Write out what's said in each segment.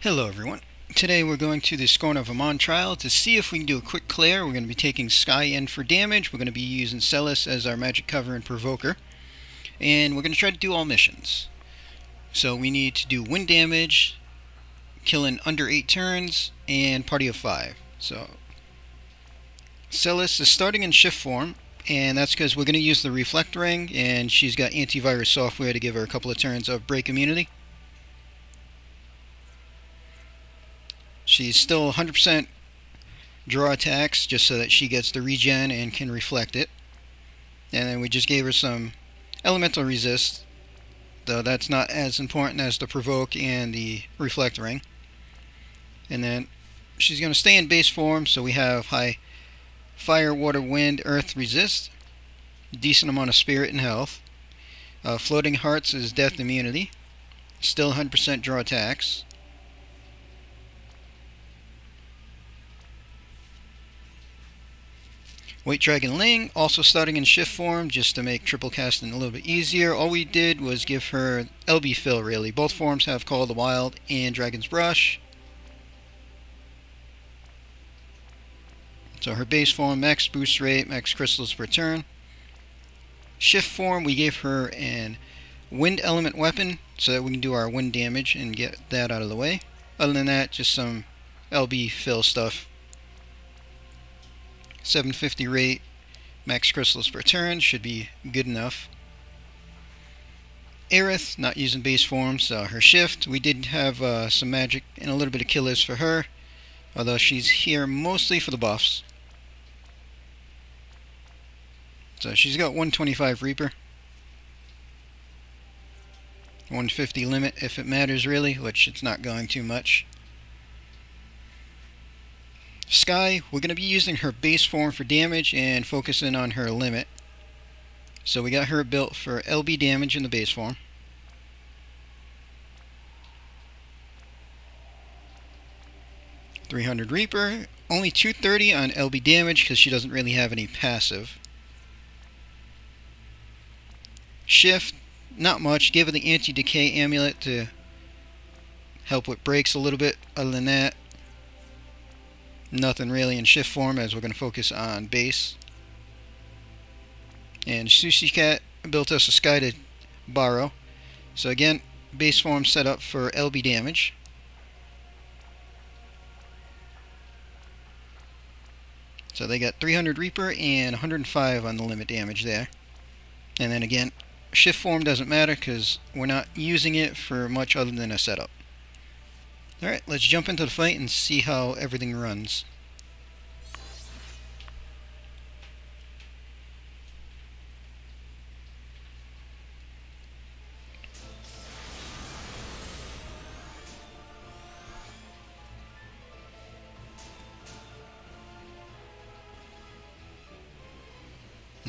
Hello everyone. Today we're going to the Scorn of Amon trial to see if we can do a quick clear. We're going to be taking Skye in for damage. We're going to be using Celis as our magic cover and provoker. And we're going to try to do all missions. So we need to do wind damage, kill in under 8 turns, and party of 5. So Celis is starting in shift form, and that's because we're going to use the reflect ring, and she's got antivirus software to give her a couple of turns of break immunity. She's still 100% draw attacks just so that she gets the regen and can reflect it. And then we just gave her some elemental resist, though that's not as important as the provoke and the reflect ring. And then she's going to stay in base form, so we have high fire, water, wind, earth resist, decent amount of spirit and health. Floating hearts is death immunity, still 100% draw attacks. White Dragon Ling, also starting in shift form, just to make triple casting a little bit easier. All we did was give her LB fill, really. Both forms have Call of the Wild and Dragon's Brush. So her base form, max boost rate, max crystals per turn. Shift form, we gave her an wind element weapon, so that we can do our wind damage and get that out of the way. Other than that, just some LB fill stuff. 750 rate, max crystals per turn, should be good enough. Aerith, not using base form, so her shift. We did have some magic and a little bit of killers for her, although she's here mostly for the buffs. So she's got 125 Reaper, 150 limit if it matters really, which it's not going too much. Skye, we're going to be using her base form for damage and focusing on her limit. So we got her built for LB damage in the base form. .300 Reaper, only 230 on LB damage because she doesn't really have any passive. Shift, not much. Give her the anti-decay amulet to help with breaks a little bit. Other than that, nothing really in shift form, as we're going to focus on base. And Sushi Cat built us a Skye to borrow. So again, base form set up for LB damage. So they got 300 Reaper and 105 on the limit damage there. And then again, shift form doesn't matter because we're not using it for much other than a setup. Alright, let's jump into the fight and see how everything runs.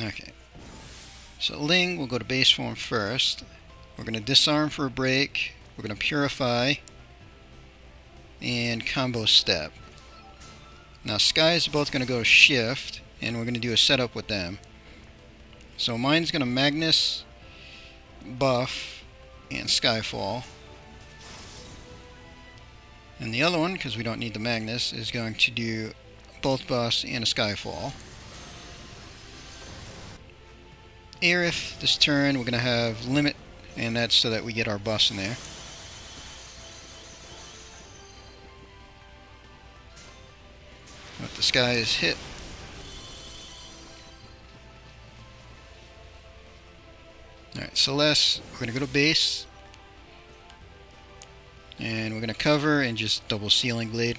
Okay, so Ling will go to base form first. We're going to disarm for a break. We're going to purify and combo step. Now Skye is both going to go shift, and we're going to do a setup with them. So mine's going to Magnus, buff, and Skyfall. And the other one, because we don't need the Magnus, is going to do both buffs and a Skyfall. Aerith, this turn we're going to have limit, and that's so that we get our buffs in there. Let the Skye is hit. Alright, Celeste, we're going to go to base. And we're going to cover and just double Sealing Blade.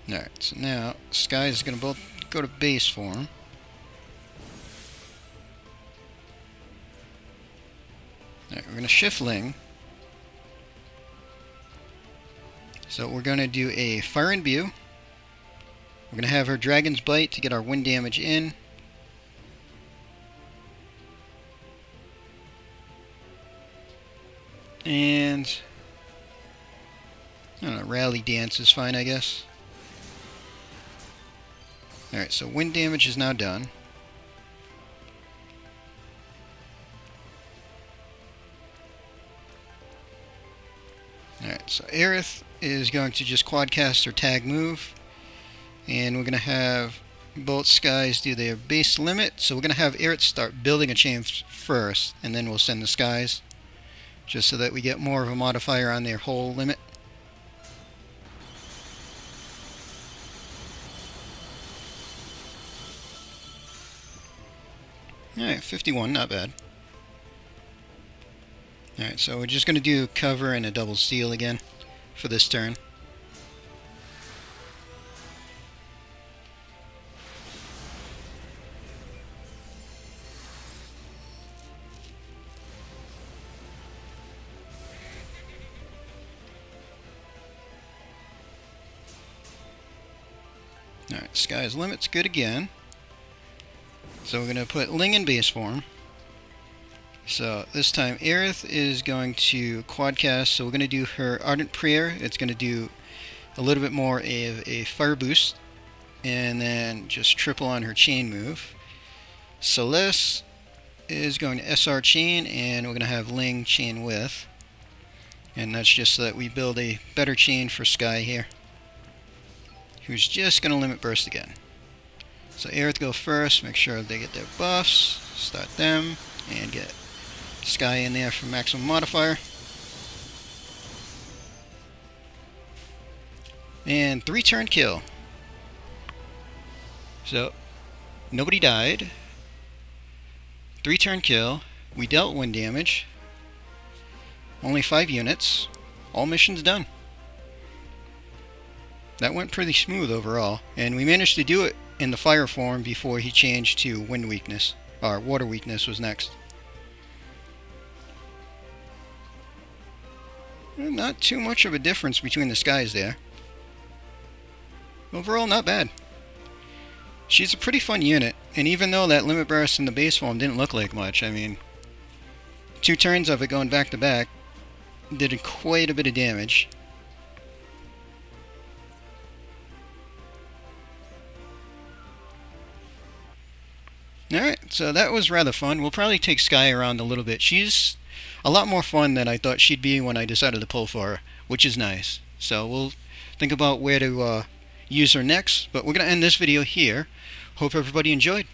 Alright, so now Skye is going to both go to base form. Alright, we're going to shift Ling. So we're going to do a Fire Imbue. We're going to have her Dragon's Bite to get our wind damage in. And I don't know, rally dance is fine, I guess. Alright, so wind damage is now done. Alright, so Aerith is going to just quadcast her tag move. And we're going to have both Skies do their base limit. So we're going to have Aerith start building a chain first, and then we'll send the Skies, just so that we get more of a modifier on their whole limit. Alright, 51, not bad. Alright, so we're just going to do cover and a double steal again for this turn. Alright, Skye's limit's good again. So we're going to put Ling in base form. So this time Aerith is going to quadcast, so we're going to do her Ardent Prayer. It's going to do a little bit more of a fire boost, and then just triple on her chain move. Celeste is going to SR chain, and we're going to have Ling chain with. And that's just so that we build a better chain for Skye here, who's just going to limit burst again. So Aerith go first, make sure they get their buffs, start them, and get Skye in there for maximum modifier. And 3-turn kill. So, nobody died. 3-turn kill. We dealt wind damage. Only 5 units. All missions done. That went pretty smooth overall. And we managed to do it in the fire form before he changed to wind weakness. Or water weakness was next. Not too much of a difference between the Skies there. Overall, not bad. She's a pretty fun unit, and even though that limit burst in the base form didn't look like much, I mean, 2 turns of it going back to back did quite a bit of damage. Alright, so that was rather fun. We'll probably take Skye around a little bit. She's a lot more fun than I thought she'd be when I decided to pull for her, which is nice. So we'll think about where to use her next, but we're going to end this video here. Hope everybody enjoyed.